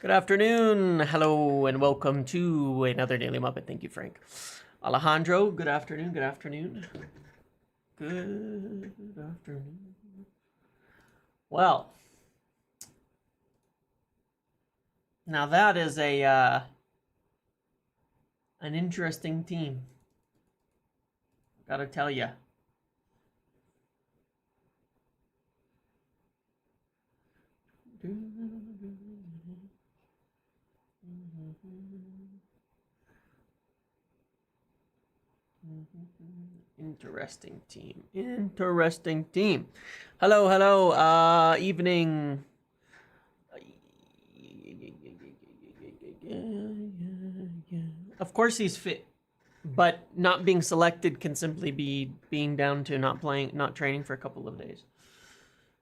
Good afternoon, hello, and welcome to another Daily Muppet. Thank you, Frank. Alejandro, good afternoon, good afternoon. Good afternoon. Well, now that is an interesting team. Gotta tell ya. Interesting team. Interesting team. Hello, hello. Evening. Of course he's fit, but not being selected can simply be being down to not playing, not training for a couple of days.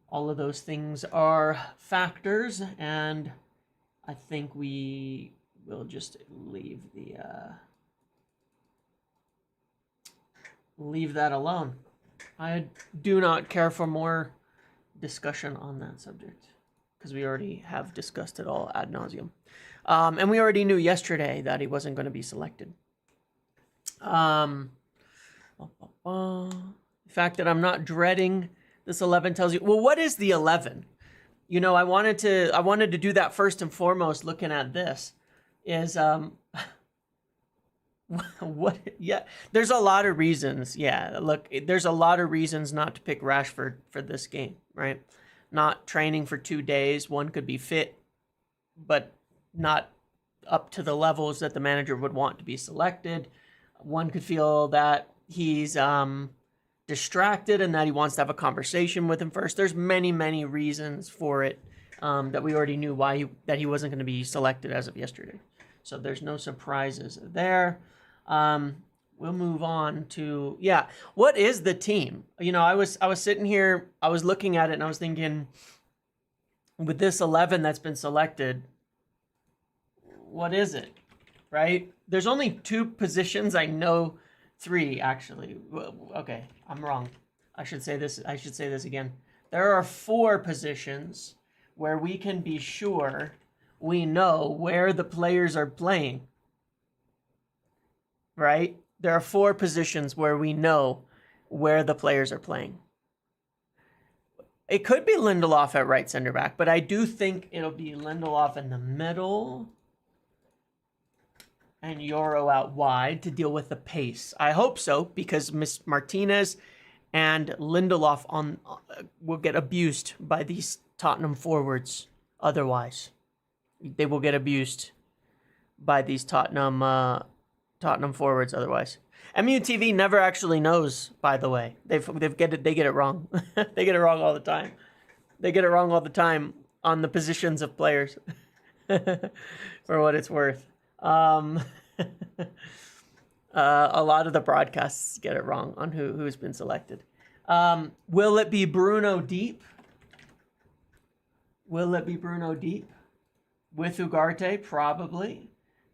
All of those things are factors, and I think we will just leave that alone. I do not care for more discussion on that subject because we already have discussed it all ad nauseum. And we already knew yesterday that he wasn't going to be selected. The fact that I'm not dreading this 11 tells you, well, what is the 11? You know, I wanted to do that first and foremost. Looking at this is what? Yeah, there's a lot of reasons. Yeah, look, there's a lot of reasons not to pick Rashford for this game, right? Not training for 2 days. One could be fit, but not up to the levels that the manager would want to be selected. One could feel that he's distracted and that he wants to have a conversation with him first. There's many, many reasons for it that we already knew that he wasn't going to be selected as of yesterday. So there's no surprises there. We'll move on to, what is the team? You know, I was sitting here, I was looking at it and I was thinking, with this 11 that's been selected, what is it, right? There's only 2 positions. I know 3, actually. Okay, I'm wrong. I should say this again. There are 4 positions where we can be sure we know where the players are playing, right? There are 4 positions where we know where the players are playing. It could be Lindelof at right center back, but I do think it'll be Lindelof in the middle and Yoro out wide to deal with the pace. I hope so, because Miss Martinez and Lindelof will get abused by these Tottenham forwards. Otherwise, they will get abused by these Tottenham forwards. Otherwise, MUTV never actually knows. By the way, they get it wrong. They get it wrong all the time. They get it wrong all the time on the positions of players. For what it's worth. A lot of the broadcasts get it wrong on who's been selected. Will it be Bruno deep? Will it be Bruno deep? With Ugarte, probably.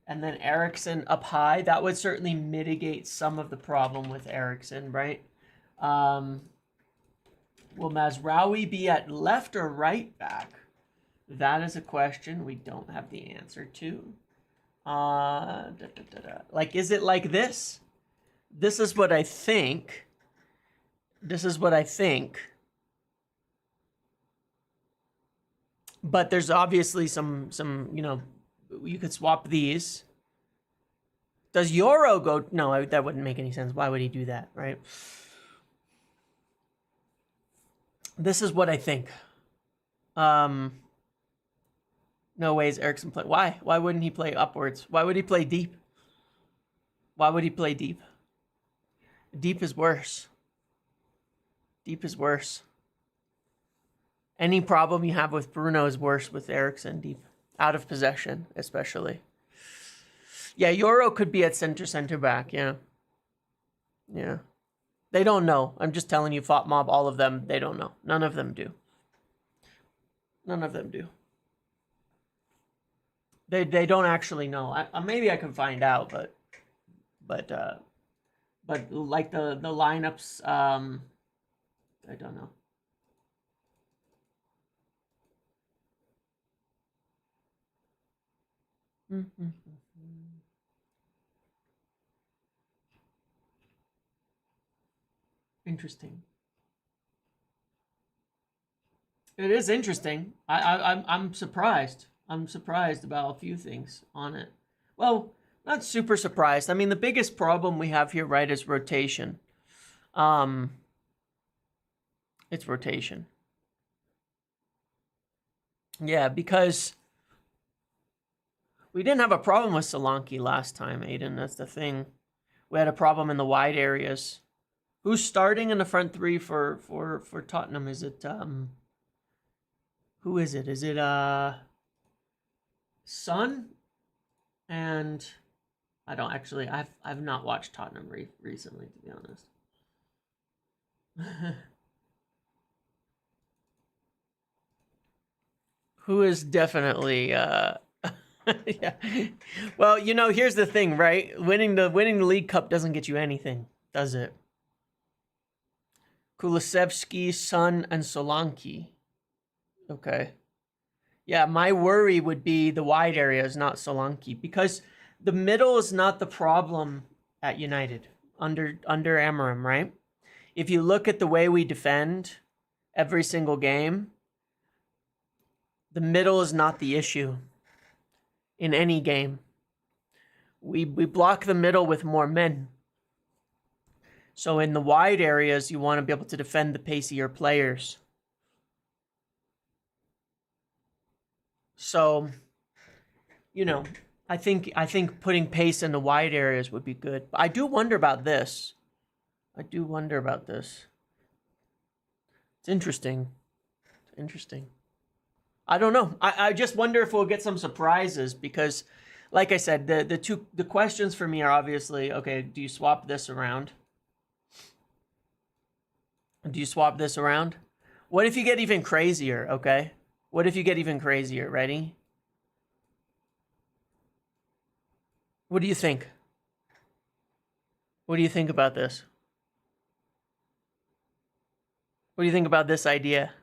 And then Eriksen up high. That would certainly mitigate some of the problem with Eriksen, right? Will Mazraoui be at left or right back? That is a question we don't have the answer to. Like, is it like this? This is what I think. But there's obviously some, you know, you could swap these. Does Yoro go? No, that wouldn't make any sense. Why would he do that, right? This is what I think. No ways Eriksen play. Why? Why wouldn't he play upwards? Why would he play deep? Why would he play deep? Deep is worse. Deep is worse. Any problem you have with Bruno is worse with Eriksen deep. Out of possession, especially. Yeah, Yoro could be at center back, yeah. Yeah. They don't know. I'm just telling you, Fought Mob, all of them, they don't know. None of them do. None of them do. They don't actually know. Maybe I can find out, but like the lineups, I don't know. Mm-hmm. Interesting. It is interesting. I'm surprised. I'm surprised about a few things on it. Well, not super surprised. I mean, the biggest problem we have here, right, is rotation. Um, it's rotation. Yeah, because we didn't have a problem with Solanke last time, Aiden. That's the thing. We had a problem in the wide areas. Who's starting in the front three for Tottenham? Is it who is it? Is it Son? And I don't actually. I've not watched Tottenham recently, to be honest. Who is definitely yeah. Well, you know, here's the thing, right? Winning the League Cup doesn't get you anything, does it? Kulusevski, Son, and Solanke. Okay. Yeah, my worry would be the wide areas, not Solanke, because the middle is not the problem at United under Amorim, right? If you look at the way we defend every single game, the middle is not the issue in any game. We block the middle with more men. So in the wide areas, you want to be able to defend the pacier players. So, you know, I think putting pace in the wide areas would be good. But I do wonder about this. It's interesting. It's interesting. I don't know. I just wonder if we'll get some surprises because, like I said, the questions for me are obviously, okay, do you swap this around? Do you swap this around? What if you get even crazier, okay? What if you get even crazier? Ready? What do you think? What do you think about this? What do you think about this idea?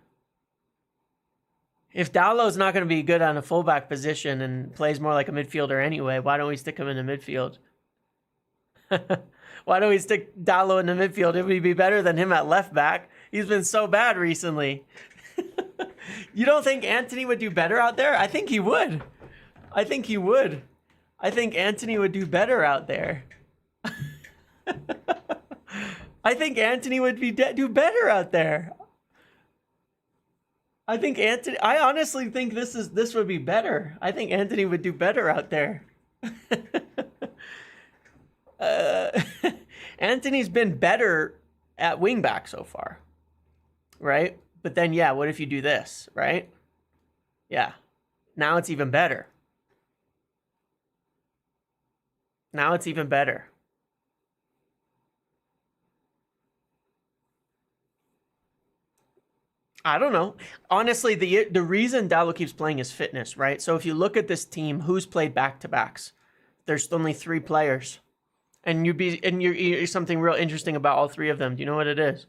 If Dowlow's not going to be good on a fullback position and plays more like a midfielder anyway, why don't we stick him in the midfield? Why don't we stick Dowlow in the midfield? It would be better than him at left back. He's been so bad recently. You don't think Anthony would do better out there? I think he would. I think Anthony would do better out there. I think Anthony would do better out there. I honestly think this would be better. I think Anthony would do better out there. Anthony's been better at wingback so far, right? But then, yeah, what if you do this, right? Yeah, now it's even better. I don't know. Honestly, the reason Dallo keeps playing is fitness, right? So if you look at this team, who's played back-to-backs? There's only 3 players. And you're something real interesting about all 3 of them. Do you know what it is?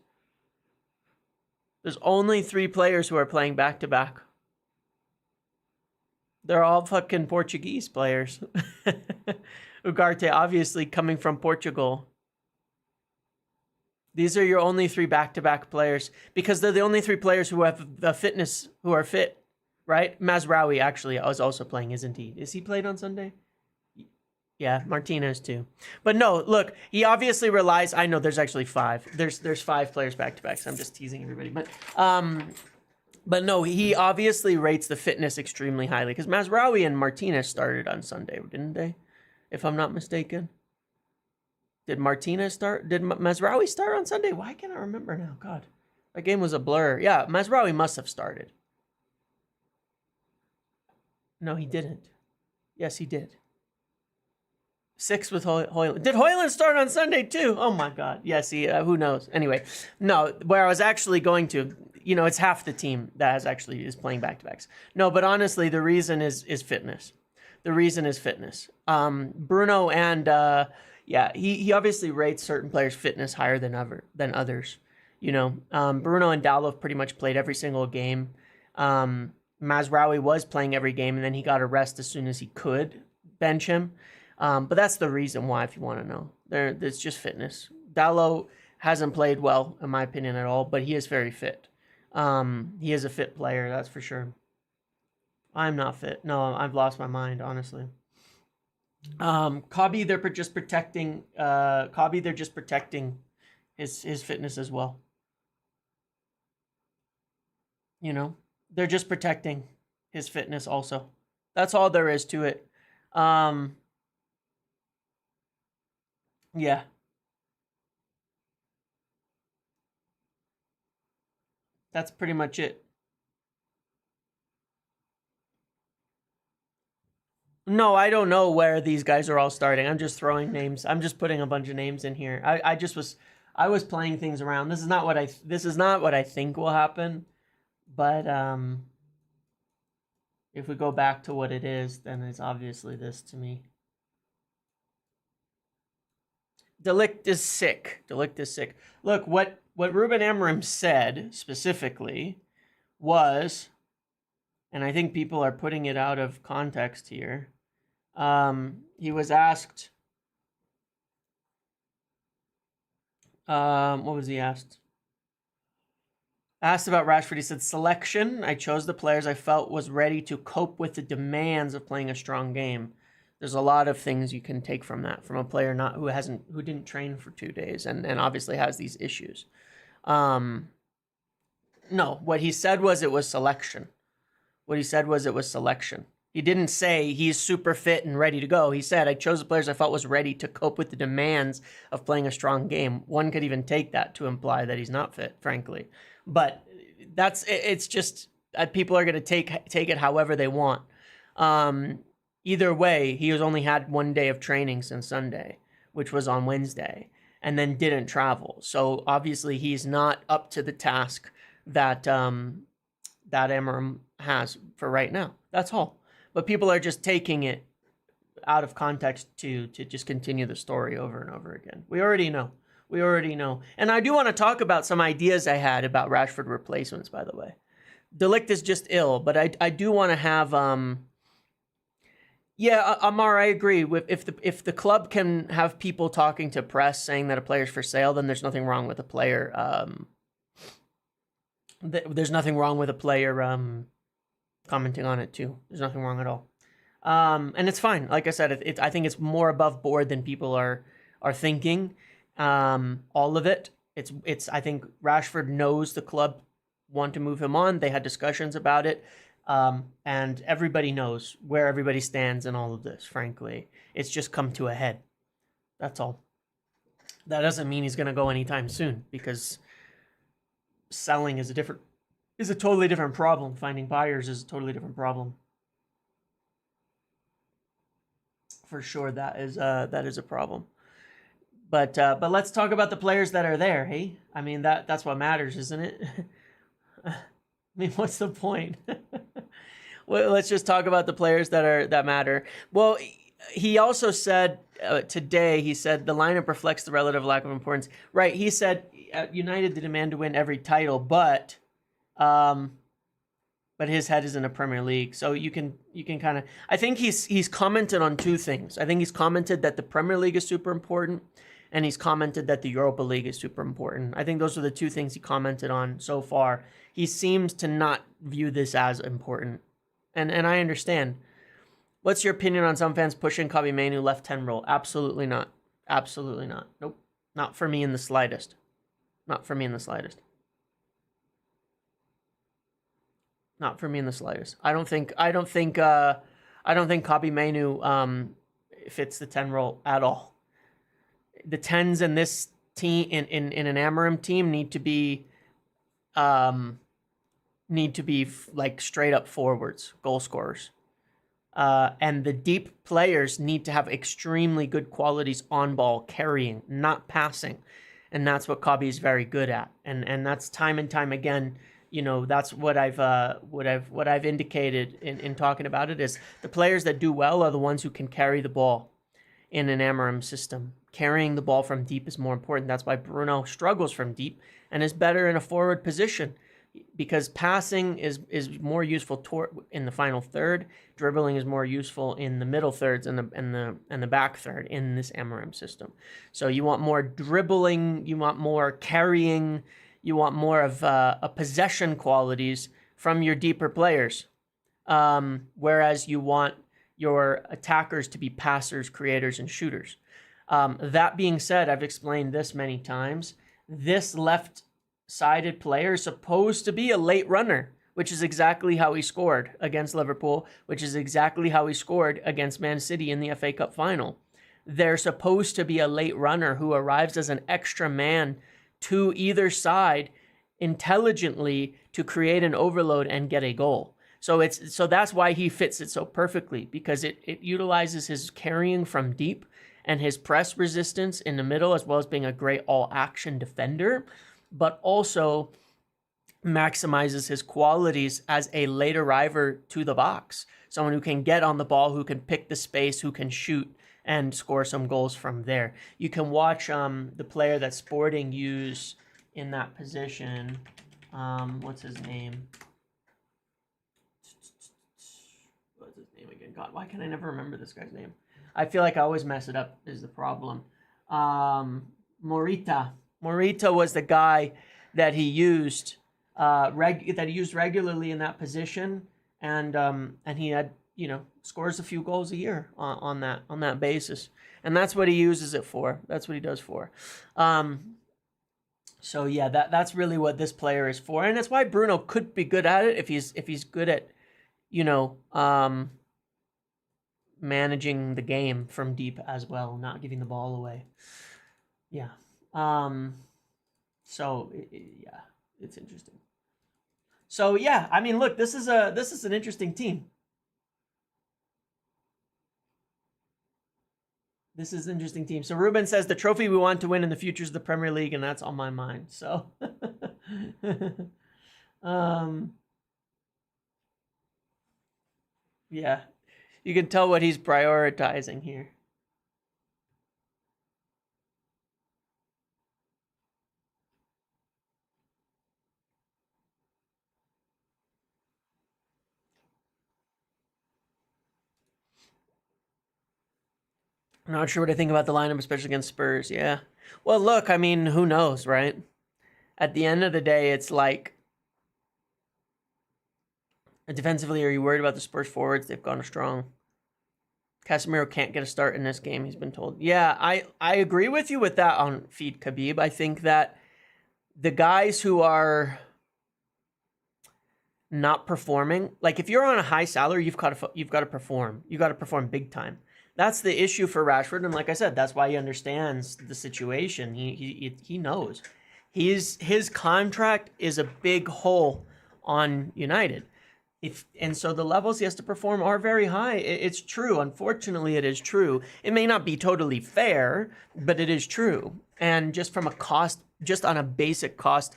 There's only 3 players who are playing back-to-back. They're all fucking Portuguese players. Ugarte, obviously coming from Portugal. These are your only 3 back-to-back players because they're the only 3 players who have the fitness, who are fit, right? Mazraoui actually is also playing, isn't he? Is he played on Sunday? Yeah, Martinez too. But no, look, he obviously relies. I know there's actually 5. There's 5 players back-to-back. So I'm just teasing everybody, but no, he obviously rates the fitness extremely highly because Mazraoui and Martinez started on Sunday, didn't they? If I'm not mistaken. Did Martinez start? Did Mazraoui start on Sunday? Why can't I remember now? God, that game was a blur. Yeah, Mazraoui must have started. No, he didn't. Yes, he did. 6 with Højlund. Did Højlund start on Sunday too? Oh my God. Yes, who knows? Anyway, no, where I was actually going to, it's half the team that is playing back-to-backs. No, but honestly, the reason is fitness. The reason is fitness. Bruno and... yeah, he obviously rates certain players' fitness higher than others. Bruno and Dallo have pretty much played every single game. Mazraoui was playing every game, and then he got a rest as soon as he could bench him. But that's the reason why, if you want to know. It's just fitness. Dalot hasn't played well, in my opinion, at all, but he is very fit. He is a fit player, that's for sure. I'm not fit. No, I've lost my mind, honestly. Cobby, they're just protecting. Cobby, they're just protecting his fitness as well. You know, they're just protecting his fitness also. That's all there is to it. Yeah. That's pretty much it. No, I don't know where these guys are all starting. I'm just throwing names. I'm just putting a bunch of names in here. I was playing things around. This is not what I think will happen. But if we go back to what it is, then it's obviously this to me. De Ligt is sick. De Ligt is sick. Look, what Ruben Amorim said specifically was, and I think people are putting it out of context here. He was asked, what was he asked? Asked about Rashford, he said, selection. I chose the players I felt was ready to cope with the demands of playing a strong game. There's a lot of things you can take from that, from a player who didn't train for 2 days and obviously has these issues. No, what he said was it was selection. What he said was it was selection. He didn't say he's super fit and ready to go. He said, I chose the players I felt was ready to cope with the demands of playing a strong game. One could even take that to imply that he's not fit, frankly. But it's just people are going to take it however they want. Either way, he has only had 1 day of training since Sunday, which was on Wednesday, and then didn't travel. So obviously he's not up to the task that that Amorim has for right now. That's all. But people are just taking it out of context to just continue the story over and over again. We already know. We already know. And I do want to talk about some ideas I had about Rashford replacements, by the way. De Ligt is just ill, but I do want to have... Yeah, Amar, I agree. If the club can have people talking to press saying that a player's for sale, then there's nothing wrong with a player. There's nothing wrong with a player commenting on it too. There's nothing wrong at all, and it's fine. Like I said, I think it's more above board than people are thinking. All of it. I think Rashford knows the club want to move him on. They had discussions about it. And everybody knows where everybody stands in all of this, frankly. It's just come to a head. That's all. That doesn't mean he's going to go anytime soon, because selling is a totally different problem. Finding buyers is a totally different problem. For sure, that is a problem. But let's talk about the players that are there, hey? I mean, that's what matters, isn't it? I mean, what's the point? Well, let's just talk about the players that matter. Well, he also said today, he said the lineup reflects the relative lack of importance. Right, he said United the demand to win every title, but his head is in the Premier League. So you can kind of, I think he's commented on two things. I think he's commented that the Premier League is super important, and he's commented that the Europa League is super important. I think those are the two things he commented on so far. He seems to not view this as important. And I understand. What's your opinion on some fans pushing Kobbie Mainoo left 10 role? Absolutely not. Absolutely not. Nope. Not for me in the slightest. Not for me in the slightest. Not for me in the slightest. I don't think Kobbie Mainoo fits the 10 role at all. The 10s in this team in an Amorim team need to be like straight up forwards, goal scorers. And the deep players need to have extremely good qualities on ball, carrying, not passing. And that's what Kobbie is very good at. And that's time and time again, you know, that's what I've indicated in talking about it, is the players that do well are the ones who can carry the ball in an Amorim system. Carrying the ball from deep is more important. That's why Bruno struggles from deep and is better in a forward position. because passing is more useful in the final third. Dribbling is more useful in the middle thirds and the back third in this Amorim system. So you want more dribbling, you want more carrying, you want more of a possession qualities from your deeper players, whereas you want your attackers to be passers, creators, and shooters. That being said, I've explained this many times. This left-sided player is supposed to be a late runner, which is exactly how he scored against Liverpool, which is exactly how he scored against Man City in the FA Cup final. They're supposed to be a late runner who arrives as an extra man to either side intelligently to create an overload and get a goal. So that's why he fits it so perfectly, because it utilizes his carrying from deep and his press resistance in the middle, as well as being a great all-action defender, but also maximizes his qualities as a late arriver to the box. Someone who can get on the ball, who can pick the space, who can shoot and score some goals from there. You can watch the player that Sporting use in that position. What's his name? What's his name again? God, why can I never remember this guy's name? I feel like I always mess it up is the problem. Morita. Morita was the guy that he used regularly in that position, and he had, scores a few goals a year on that basis, and that's what he uses it for. That's what he does for. So yeah, that's really what this player is for, and that's why Bruno could be good at it if he's good at, managing the game from deep as well, not giving the ball away. Yeah. So yeah, it's interesting. So yeah, I mean, look, this is an interesting team. This is an interesting team. So Ruben says the trophy we want to win in the future is the Premier League, and that's on my mind. So yeah. You can tell what he's prioritizing here. I'm not sure what I think about the lineup, especially against Spurs. Yeah. Well, look, I mean, who knows, right? At the end of the day, it's like, defensively, are you worried about the Spurs forwards? They've gone strong. Casemiro can't get a start in this game, he's been told. Yeah, I agree with you with that on Feed Khabib. I think that the guys who are not performing, like if you're on a high salary, you've got to perform. You got to perform big time. That's the issue for Rashford, and like I said, that's why he understands the situation. He knows. His contract is a big hole on United. And so the levels he has to perform are very high. It's true. Unfortunately, it is true. It may not be totally fair, but it is true. And just from just on a basic cost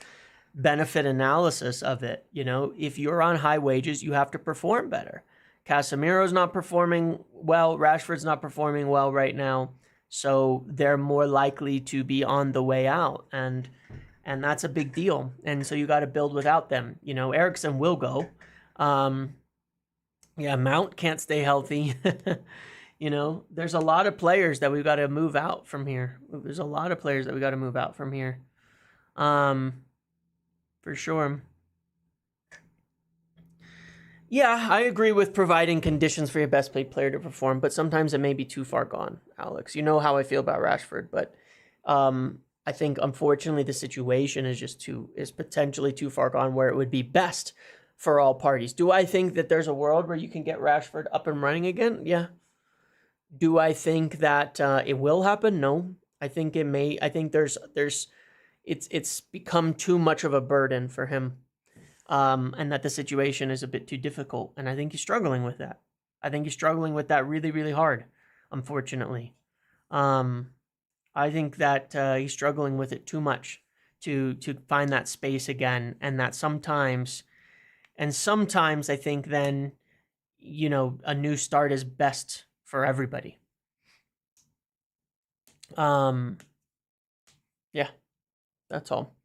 benefit analysis of it, if you're on high wages, you have to perform better. Casemiro's not performing well. Rashford's not performing well right now. So they're more likely to be on the way out. And that's a big deal. And so you got to build without them. Eriksen will go. Mount can't stay healthy. There's a lot of players that we've got to move out from here. For sure. Yeah, I agree with providing conditions for your best paid player to perform, but sometimes it may be too far gone, Alex. You know how I feel about Rashford, but I think unfortunately the situation is potentially too far gone where it would be best for all parties. Do I think that there's a world where you can get Rashford up and running again? Yeah. Do I think that it will happen? No. I think it may. I think it's become too much of a burden for him, and that the situation is a bit too difficult. And I think he's struggling with that. I think he's struggling with that really, really hard, unfortunately. I think that he's struggling with it too much to find that space again, and that sometimes I think then, a new start is best for everybody. Yeah, that's all.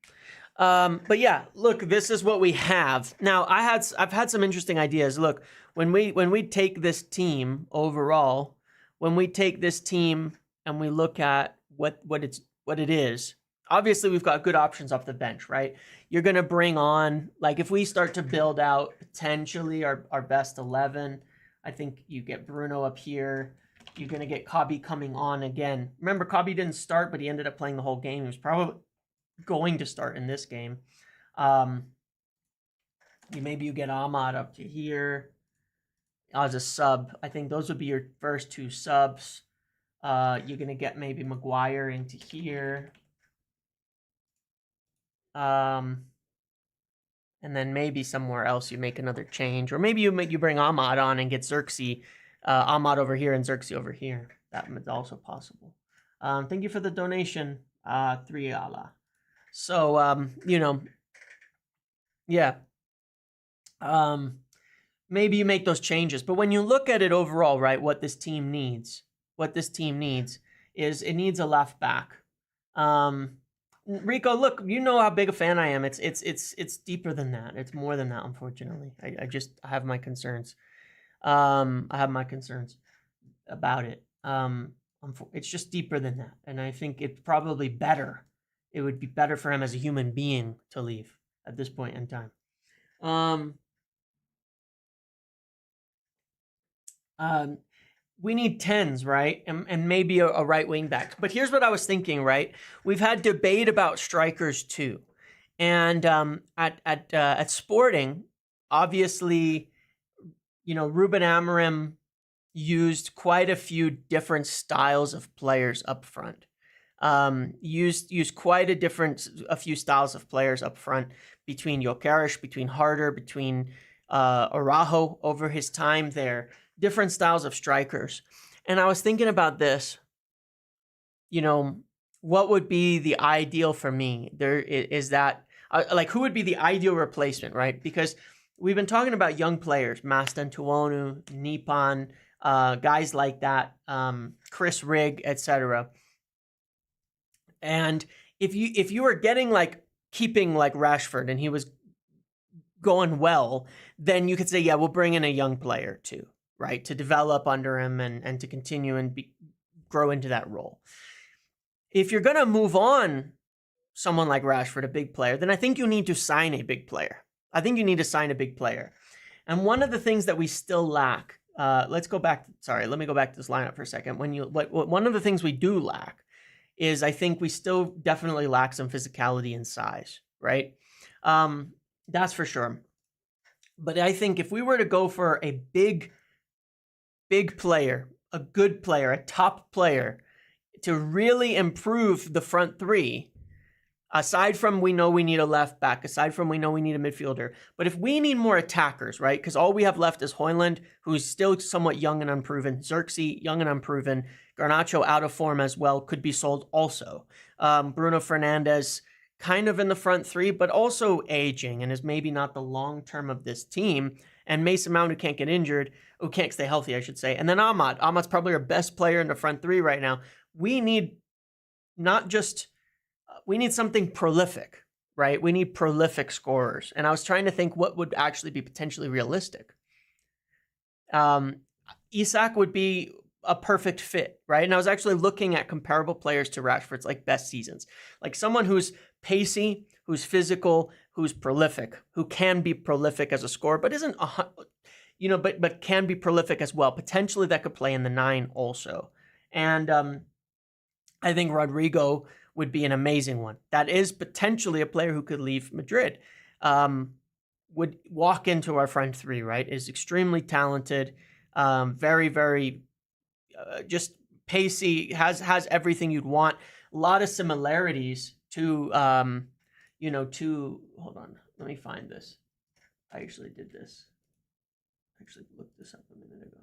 But yeah, look, this is what we have. Now, I've had some interesting ideas. Look, when we take this team overall, when we take this team and we look at what it is, obviously we've got good options off the bench, right? You're gonna bring on, like, if we start to build out potentially our best 11, I think you get Bruno up here. You're gonna get Kabi coming on again. Remember, Kabi didn't start, but he ended up playing the whole game. He was probably going to start in this game. Maybe you get Ahmad up to here as a sub. I think those would be your first two subs. You're going to get maybe Maguire into here. And then maybe somewhere else you make another change. Or maybe you bring Ahmad on and get Xerxes. Ahmad over here and Xerxes over here. That is also possible. Thank you for the donation, 3 So, yeah. Maybe you make those changes. But when you look at it overall, right, what this team needs is it needs a left back. Rico, look, you know how big a fan I am. It's deeper than that. It's more than that, unfortunately. I have my concerns. I have my concerns about it. It's just deeper than that. And I think it's probably better. It would be better for him as a human being to leave at this point in time. We need 10s, right? And maybe a right wing back. But here's what I was thinking, right? We've had debate about strikers too. And at Sporting, obviously, Ruben Amorim used quite a few different styles of players up front. Used quite a few styles of players up front between Gyökeres, between Harder, between Araujo over his time there. Different styles of strikers. And I was thinking about this, what would be the ideal for me? There is that, who would be the ideal replacement, right? Because we've been talking about young players, Mastantuono, Nippon, guys like that, Chris Rigg, etc. And if you were getting keeping Rashford and he was going well, then you could say, yeah, we'll bring in a young player too, right? To develop under him and to continue and grow into that role. If you're going to move on someone like Rashford, a big player, then I think you need to sign a big player. And one of the things that we still lack, let me go back to this lineup for a second. One of the things we do lack is I think we still definitely lack some physicality and size, right? That's for sure. But I think if we were to go for a big player, a good player, a top player to really improve the front three, aside from we know we need a left back, aside from we know we need a midfielder, but if we need more attackers, right? Because all we have left is Højlund, who's still somewhat young and unproven, Xerxes, young and unproven, Garnacho out of form as well, could be sold also. Bruno Fernandes, kind of in the front three, but also aging and is maybe not the long term of this team. And Mason Mount, who can't get injured, who can't stay healthy, I should say. And then Ahmad. Ahmad's probably our best player in the front three right now. We need we need something prolific, right? We need prolific scorers. And I was trying to think what would actually be potentially realistic. Isak would be a perfect fit, right? And I was actually looking at comparable players to Rashford's best seasons. Like someone who's pacey, who's physical, who's prolific, who can be prolific as a scorer, but isn't but can be prolific as well. Potentially that could play in the 9 also. And I think Rodrigo would be an amazing one. That is potentially a player who could leave Madrid. Would walk into our front three, right? Is extremely talented, very, very just pacey, has everything you'd want. A lot of similarities to, hold on, let me find this. I actually did this. I actually looked this up a minute ago.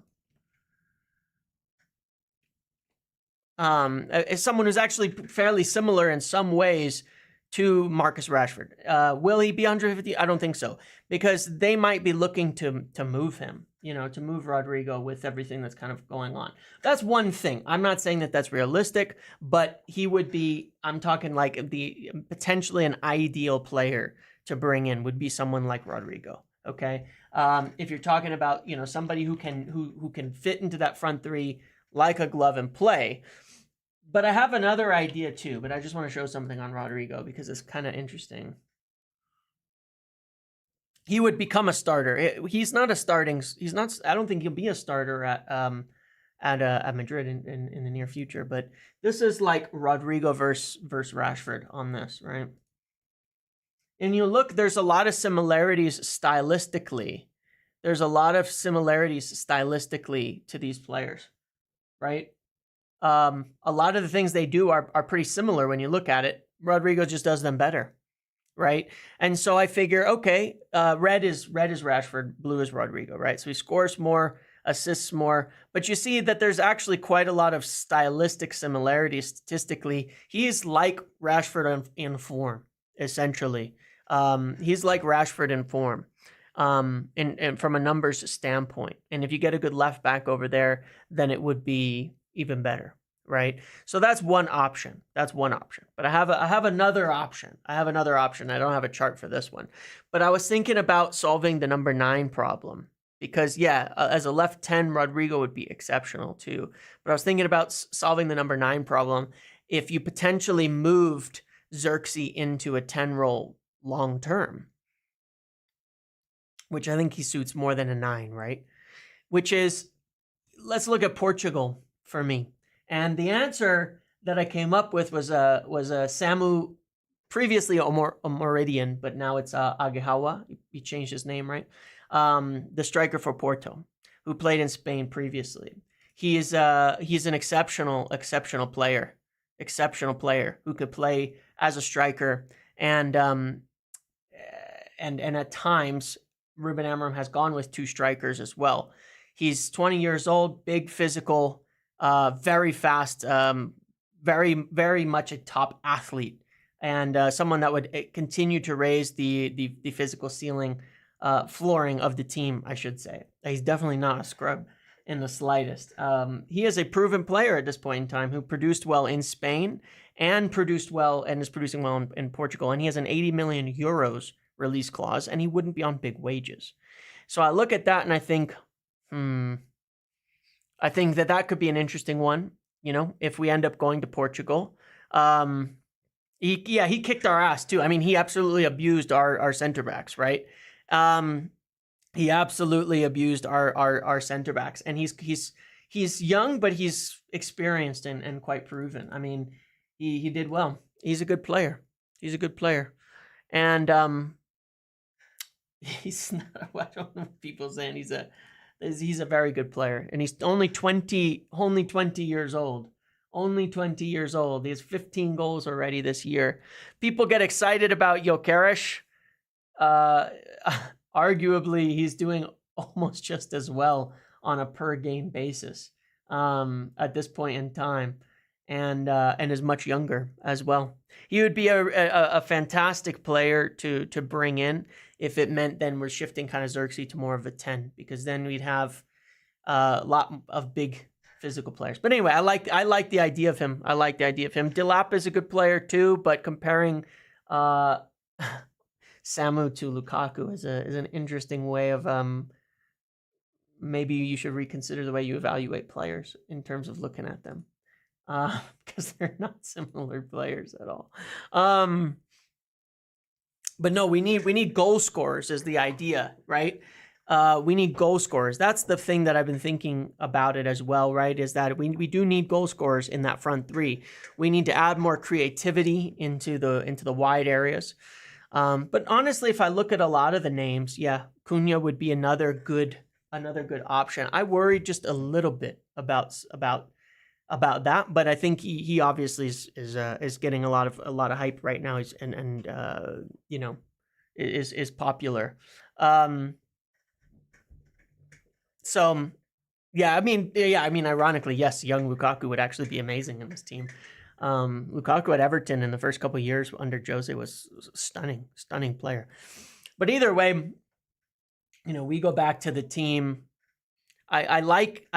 As someone who's actually fairly similar in some ways to Marcus Rashford. Will he be 150? I don't think so, because they might be looking to move him, to move Rodrigo with everything that's kind of going on. That's one thing. I'm not saying that that's realistic, but he would be, I'm talking like the potentially an ideal player to bring in would be someone like Rodrigo. Okay. If you're talking about, somebody who can fit into that front three like a glove and play. But I have another idea too, but I just want to show something on Rodrigo because it's kind of interesting. He would become a starter. He's not a starting. He's not. I don't think he'll be a starter at Madrid in the near future. But this is like Rodrigo versus Rashford on this, right? And you look, there's a lot of similarities stylistically. There's a lot of similarities stylistically to these players, right? A lot of the things they do are pretty similar when you look at it. Rodrigo just does them better, right? And so I figure, okay, red is Rashford, blue is Rodrigo, right? So he scores more, assists more, but you see that there's actually quite a lot of stylistic similarities statistically. He's like Rashford in form, essentially. He's like Rashford in form, and from a numbers standpoint. And if you get a good left back over there, then it would be even better, right? So that's one option. But I have another option. I don't have a chart for this one, but I was thinking about solving the number 9 problem because as a left 10, Rodrigo would be exceptional too. But I was thinking about solving the number 9 problem if you potentially moved Xerxes into a 10 role long term, which I think he suits more than a 9, right? Which is, let's look at Portugal for me. And the answer that I came up with was a Samu, previously a Meridian, but now it's Aguihawa. He changed his name, right? The striker for Porto, who played in Spain previously. He's an exceptional player who could play as a striker, and at times Ruben Amorim has gone with 2 strikers as well. He's 20 years old, big, physical, very fast, very, very much a top athlete, and someone that would continue to raise the physical flooring of the team, I should say. He's definitely not a scrub in the slightest. He is a proven player at this point in time who produced well in Spain and is producing well in Portugal, and he has an 80 million euros release clause, and he wouldn't be on big wages. So I look at that and I think, I think that could be an interesting one, if we end up going to Portugal. He kicked our ass too. I mean, he absolutely abused our center backs, right? He absolutely abused our center backs, and he's young, but he's experienced and quite proven. I mean, he did well. He's a good player. And he's not, I don't know what people saying he's a very good player, and he's only 20 years old. Only 20 years old. He has 15 goals already this year. People get excited about Gyökeres. Arguably, he's doing almost just as well on a per game basis at this point in time, and is much younger as well. He would be a fantastic player to bring in if it meant then we're shifting kind of Xerxes to more of a 10, because then we'd have a lot of big physical players. But anyway, I like the idea of him. Delap is a good player too, but comparing Samu to Lukaku is an interesting way of maybe you should reconsider the way you evaluate players in terms of looking at them, because they're not similar players at all. But no, we need goal scorers is the idea, right? We need goal scorers. That's the thing that I've been thinking about it as well, right? Is that we do need goal scorers in that front three. We need to add more creativity into the wide areas. But honestly, if I look at a lot of the names, Cunha would be another good option. I worry just a little bit about that, but I think he obviously is getting a lot of hype right now. He's is popular. So, I mean, ironically, yes, young Lukaku would actually be amazing in this team. Lukaku at Everton in the first couple of years under Jose was a stunning player. But either way, we go back to the team. I like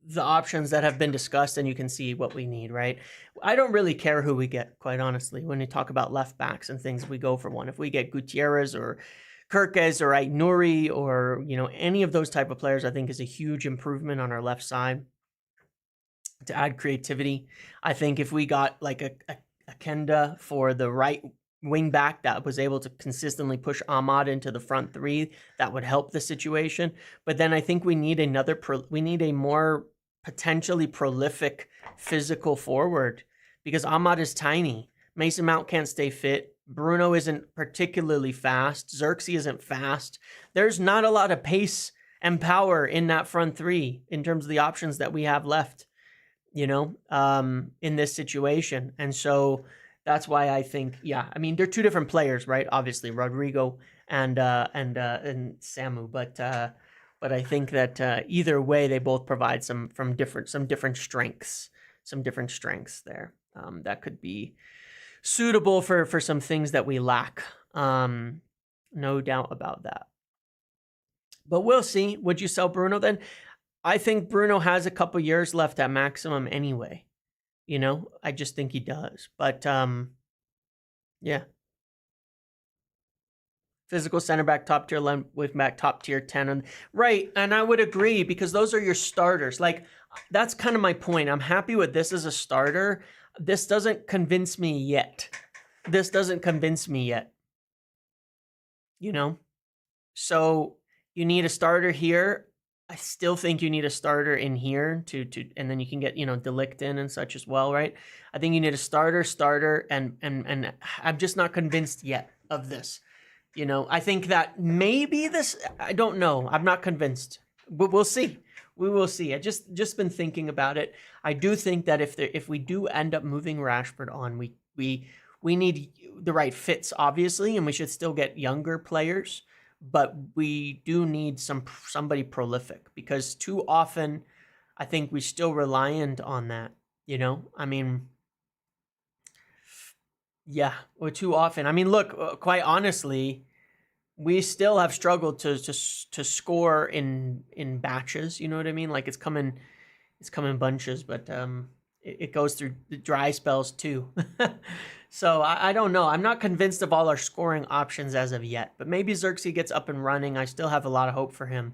the options that have been discussed, and you can see what we need, right? I don't really care who we get, quite honestly. When you talk about left backs and things, we go for one. If we get Gutierrez or Kirkes or Aït-Nouri or any of those type of players, I think is a huge improvement on our left side to add creativity. I think if we got like a Kenda for the right wing back that was able to consistently push Ahmad into the front three, that would help the situation. But then I think we need a more potentially prolific physical forward, because Ahmad is tiny. Mason Mount can't stay fit. Bruno isn't particularly fast. Xerxes isn't fast. There's not a lot of pace and power in that front three in terms of the options that we have left, in this situation. And so that's why I think, they're two different players, right? Obviously, Rodrigo and Samu, but I think that either way, they both provide some different strengths there that could be suitable for some things that we lack. No doubt about that. But we'll see. Would you sell Bruno then? I think Bruno has a couple years left at maximum anyway. I just think he does. But yeah. Physical center back, top tier with back, top tier 10. Right, and I would agree, because those are your starters. Like, that's kind of my point. I'm happy with this as a starter. This doesn't convince me yet. So you need a starter here. I still think you need a starter in here to and then you can get, De Ligt in and such as well, right? I think you need a starter, and I'm just not convinced yet of this. I think that maybe this, I don't know. I'm not convinced. But we'll see. We will see. I just been thinking about it. I do think that if we do end up moving Rashford on, we need the right fits, obviously, and we should still get younger players. But we do need somebody prolific, because too often I think we're still reliant on that, or too often. Look, quite honestly, we still have struggled to score in batches, you know what I mean? Like, it's come in bunches, but it goes through the dry spells too. So I don't know. I'm not convinced of all our scoring options as of yet, but maybe Xerxes gets up and running. I still have a lot of hope for him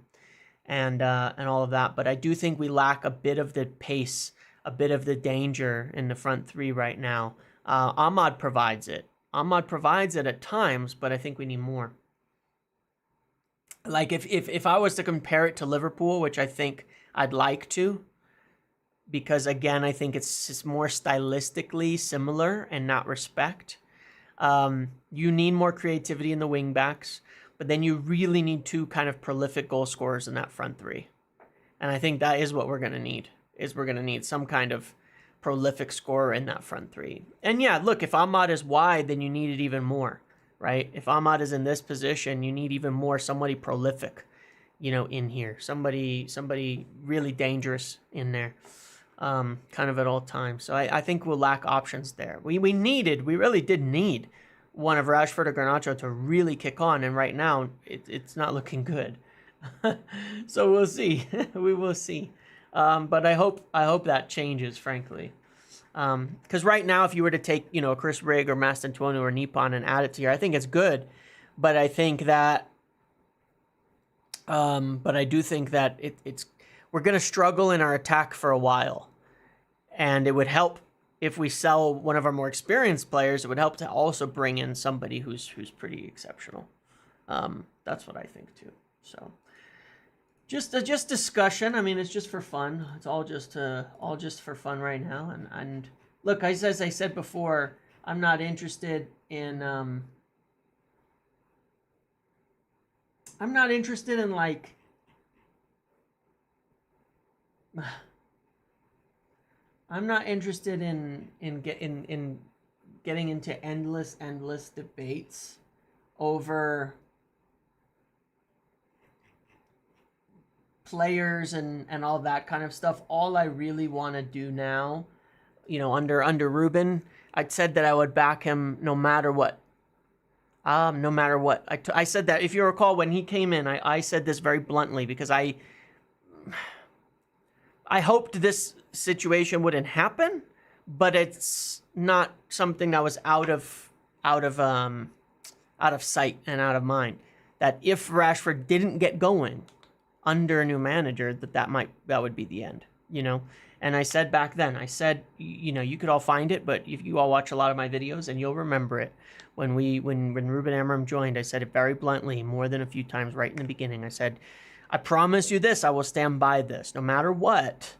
and all of that. But I do think we lack a bit of the pace, a bit of the danger in the front three right now. Ahmad provides it. At times, but I think we need more. Like, if I was to compare it to Liverpool, which I think I'd like to, because again, I think it's more stylistically similar and not respect. You need more creativity in the wing backs, but then you really need two kind of prolific goal scorers in that front three. And I think that is what we're going to need, we're going to need some kind of prolific scorer in that front three. And yeah, look, if Ahmad is wide, then you need it even more, right? If Ahmad is in this position, you need even more, somebody prolific, in here. Somebody really dangerous in there. Kind of at all times. So I think we'll lack options there. We really did need one of Rashford or Garnacho to really kick on, and right now it's not looking good. So we'll see. We will see. But I hope that changes, frankly. Because right now, if you were to take, a Chris Rigg or Mastantuono or Nippon and add it to here, I think it's good. But I think that, I do think that we're going to struggle in our attack for a while. And it would help if we sell one of our more experienced players. It would help to also bring in somebody who's pretty exceptional. That's what I think too. So just discussion. It's just for fun. It's all just for fun right now. And look, as I said before, I'm not interested in like I'm not interested in getting into endless debates over players and all that kind of stuff. All I really want to do now, under Ruben, I said that I would back him no matter what. No matter what. I said that, if you recall, when he came in, I said this very bluntly because I hoped this situation wouldn't happen, but it's not something that was out of sight and out of mind. That if Rashford didn't get going under a new manager, that would be the end, And I said back then, you could all find it, but if you all watch a lot of my videos and you'll remember it, when Ruben Amorim joined, I said it very bluntly, more than a few times right in the beginning. I said, I promise you this, I will stand by this, no matter what.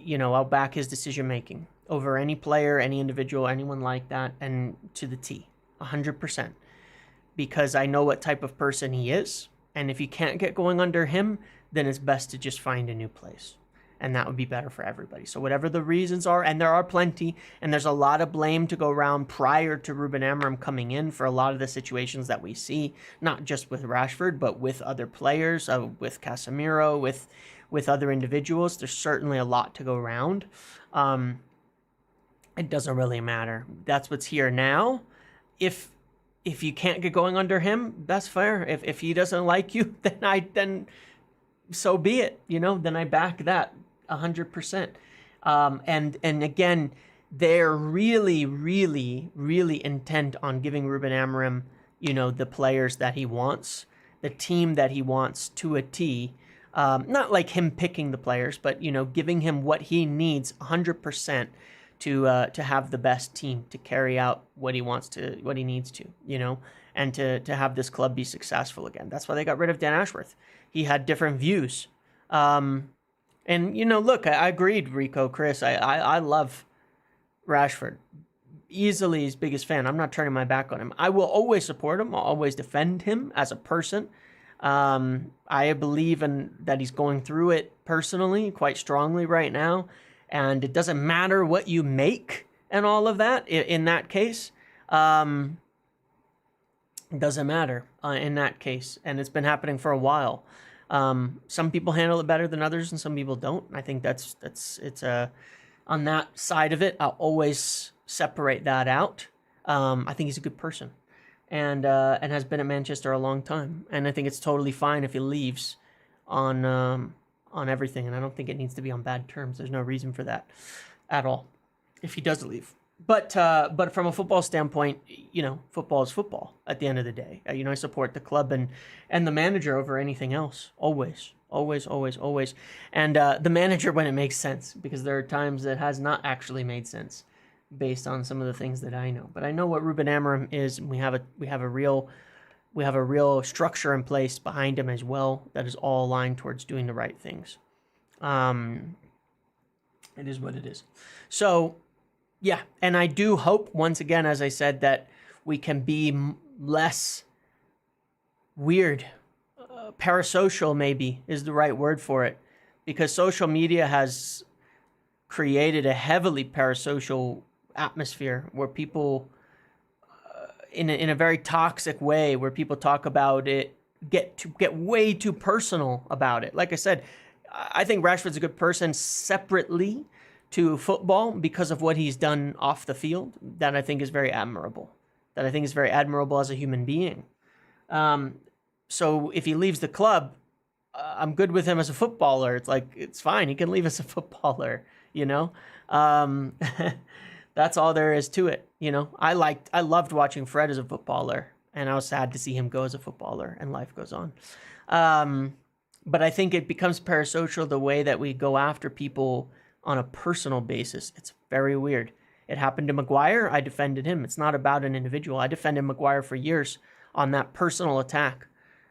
I'll back his decision making over any player, any individual, anyone like that, and to the T, 100%, because I know what type of person he is, and if you can't get going under him, then it's best to just find a new place. And that would be better for everybody. So whatever the reasons are, and there are plenty, and there's a lot of blame to go around prior to Ruben Amorim coming in for a lot of the situations that we see, not just with Rashford, but with other players, with Casemiro, with other individuals. There's certainly a lot to go around. It doesn't really matter. That's what's here now. If you can't get going under him, that's fair. If he doesn't like you, then so be it. Then I back that 100%. And again, they're really, really, really intent on giving Ruben Amorim, the players that he wants, the team that he wants to a T. Not like him picking the players, but giving him what he needs 100% to have the best team to carry out what he needs to, and to have this club be successful again. That's why they got rid of Dan Ashworth. He had different views. Look, I agreed, Rico, Chris. I love Rashford. Easily his biggest fan. I'm not turning my back on him. I will always support him. I'll always defend him as a person. I believe that he's going through it personally quite strongly right now. And it doesn't matter what you make and all of that in that case. It doesn't matter in that case. And it's been happening for a while. Some people handle it better than others and some people don't. I think it's on that side of it, I'll always separate that out. I think he's a good person and has been at Manchester a long time. And I think it's totally fine if he leaves on everything. And I don't think it needs to be on bad terms. There's no reason for that at all if he does leave. But from a football standpoint, football is football at the end of the day. I support the club and the manager over anything else. Always. And the manager when it makes sense, because there are times that has not actually made sense based on some of the things that I know. But I know what Ruben Amorim is, and we have a real structure in place behind him as well that is all aligned towards doing the right things. It is what it is. So, yeah, and I do hope, once again, as I said, that we can be less weird. Parasocial, maybe, is the right word for it. Because social media has created a heavily parasocial atmosphere where people, in a very toxic way, where people talk about it, get way too personal about it. Like I said, I think Rashford's a good person separately to football because of what he's done off the field, that I think is very admirable. That I think is very admirable as a human being. So if he leaves the club, I'm good with him as a footballer. It's fine. He can leave as a footballer, That's all there is to it, I loved watching Fred as a footballer, and I was sad to see him go as a footballer, and life goes on. But I think it becomes parasocial the way that we go after people on a personal basis. It's very weird. It happened to Maguire. I defended him. It's not about an individual. I defended Maguire for years on that personal attack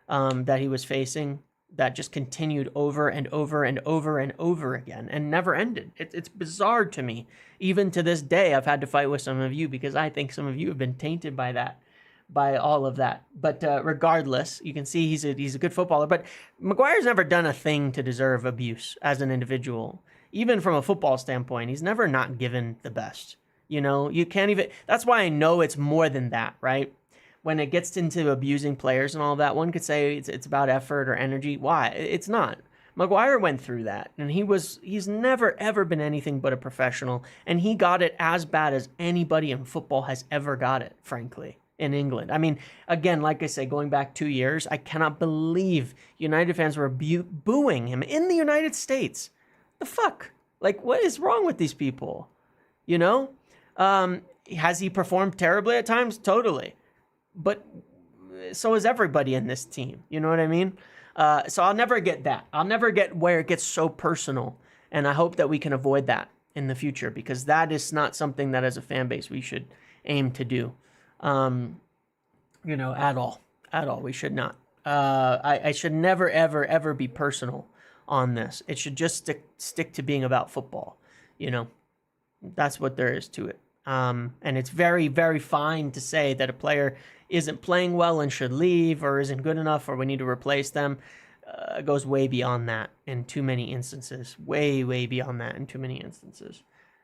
that he was facing, that just continued over and over and over and over again and never ended. It's bizarre to me. Even to this day, I've had to fight with some of you because I think some of you have been tainted by that, by all of that. But regardless, you can see he's a good footballer. But Maguire's never done a thing to deserve abuse as an individual. Even from a football standpoint, he's never not given the best. You can't even... That's why I know it's more than that, right? When it gets into abusing players and all that, one could say it's about effort or energy. Why? It's not. Maguire went through that, and he's never ever been anything but a professional, and he got it as bad as anybody in football has ever got it, frankly, in England. I mean, again, like I say, going back 2 years, I cannot believe United fans were booing him in the United States. The fuck? Like, what is wrong with these people? You know? Has he performed terribly at times? Totally. But so is everybody in this team. You know what I mean? So I'll never get that. I'll never get where it gets so personal. And I hope that we can avoid that in the future, because that is not something that as a fan base we should aim to do. You know, at all. We should not. I should never, ever, ever be personal on this. It should just stick to being about football. You know, that's what there is to it. And it's very, very fine to say that a player isn't playing well and should leave, or isn't good enough, or we need to replace them. It goes way beyond that in too many instances. Way, way beyond that in too many instances.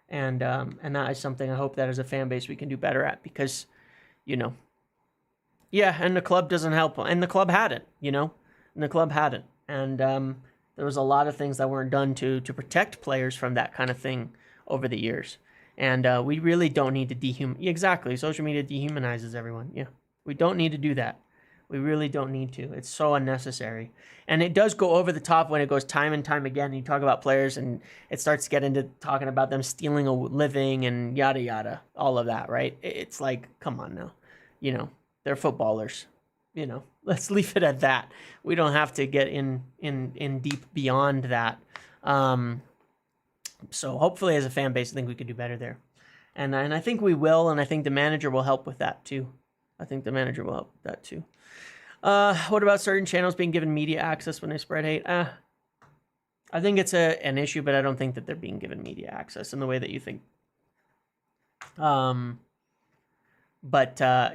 And that is something I hope that as a fan base we can do better at, because, you know, yeah, and the club doesn't help. And the club hadn't, you know, and the club hadn't. And there was a lot of things that weren't done to protect players from that kind of thing over the years. And we really don't need to dehumanize. Exactly. Social media dehumanizes everyone. Yeah. We don't need to do that. We really don't need to. It's so unnecessary. And it does go over the top when it goes time and time again. You talk about players and it starts to get into talking about them stealing a living and yada, yada, all of that, right? It's like, come on now. You know, they're footballers. You know, let's leave it at that. We don't have to get in deep beyond that. So hopefully as a fan base, I think we could do better there. And I think we will, and I think the manager will help with that too. What about certain channels being given media access when they spread hate? I think it's an issue, but I don't think that they're being given media access in the way that you think. But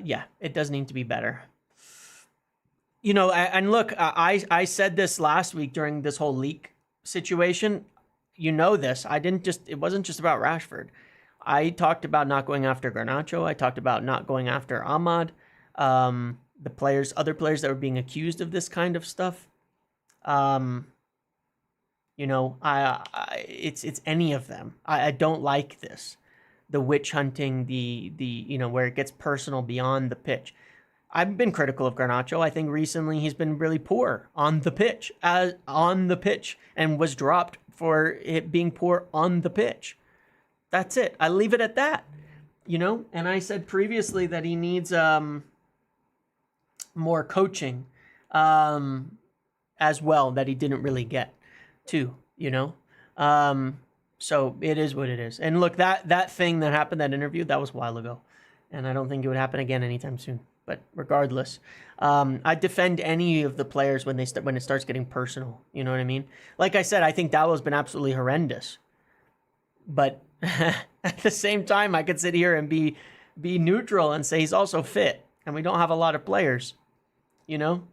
yeah, it does need to be better. You know, and look, I said this last week during this whole leak situation. You know this. It wasn't just about Rashford. I talked about not going after Garnacho. I talked about not going after Ahmad. Other players that were being accused of this kind of stuff. You know, it's any of them. I don't like this. The witch hunting, the you know, where it gets personal beyond the pitch. I've been critical of Garnacho. I think recently he's been really poor on the pitch, and was dropped for it being poor on the pitch. That's it. I leave it at that. You know, and I said previously that he needs more coaching as well, that he didn't really get too, you know. So it is what it is. And look, that thing that happened, that interview, that was a while ago. And I don't think it would happen again anytime soon. But regardless, I defend any of the players when it starts getting personal. You know what I mean? Like I said, I think Dallow's been absolutely horrendous. But at the same time, I could sit here and be neutral and say he's also fit. And we don't have a lot of players, you know?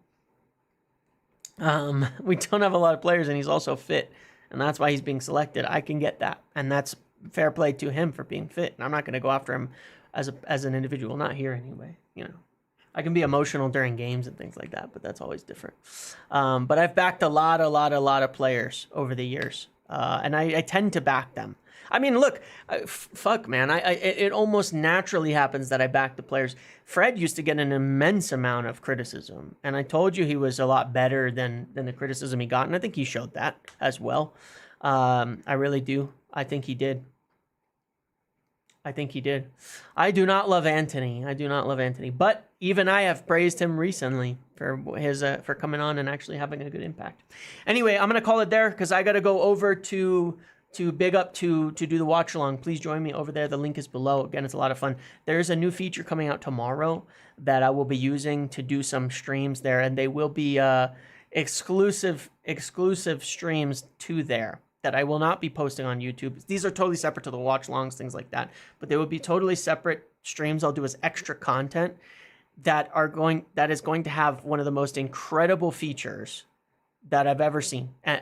We don't have a lot of players, and he's also fit. And that's why he's being selected. I can get that. And that's fair play to him for being fit. And I'm not going to go after him as an individual. Not here anyway, you know. I can be emotional during games and things like that, but that's always different. But I've backed a lot of players over the years. And I tend to back them. I mean, look, fuck, man. It almost naturally happens that I back the players. Fred used to get an immense amount of criticism. And I told you he was a lot better than the criticism he got. And I think he showed that as well. I really do. I think he did. I do not love Anthony. But even I have praised him recently for his for coming on and actually having a good impact. Anyway, I'm going to call it there because I got to go over to Big Up to do the watch along. Please join me over there. The link is below. Again, it's a lot of fun. There's a new feature coming out tomorrow that I will be using to do some streams there, and they will be exclusive streams to there that I will not be posting on YouTube. These are totally separate to the watch longs, things like that. But they will be totally separate streams I'll do as extra content that is going to have one of the most incredible features that I've ever seen. And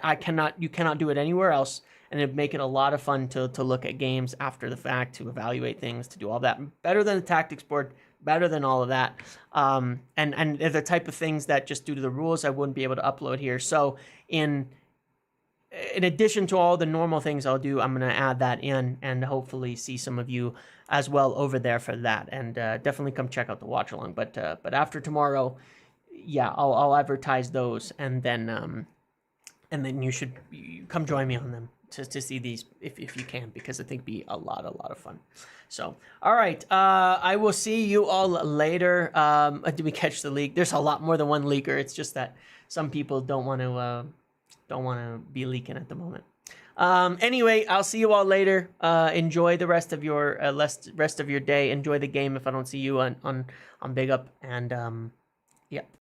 you cannot do it anywhere else. And it'd make it a lot of fun to look at games after the fact, to evaluate things, to do all that. Better than the tactics board, better than all of that. And they're the type of things that just due to the rules, I wouldn't be able to upload here. So in in addition to all the normal things I'll do, I'm going to add that in and hopefully see some of you as well over there for that. And definitely come check out the watch along. But after tomorrow, yeah, I'll advertise those, and then you should come join me on them to see these if you can, because I think it'd be a lot of fun. So, all right, I will see you all later. Did we catch the leak? There's a lot more than one leaker. It's just that some people don't want to be leaking at the moment. Anyway, I'll see you all later. Enjoy the rest of your day. Enjoy the game if I don't see you on Big Up, and yeah.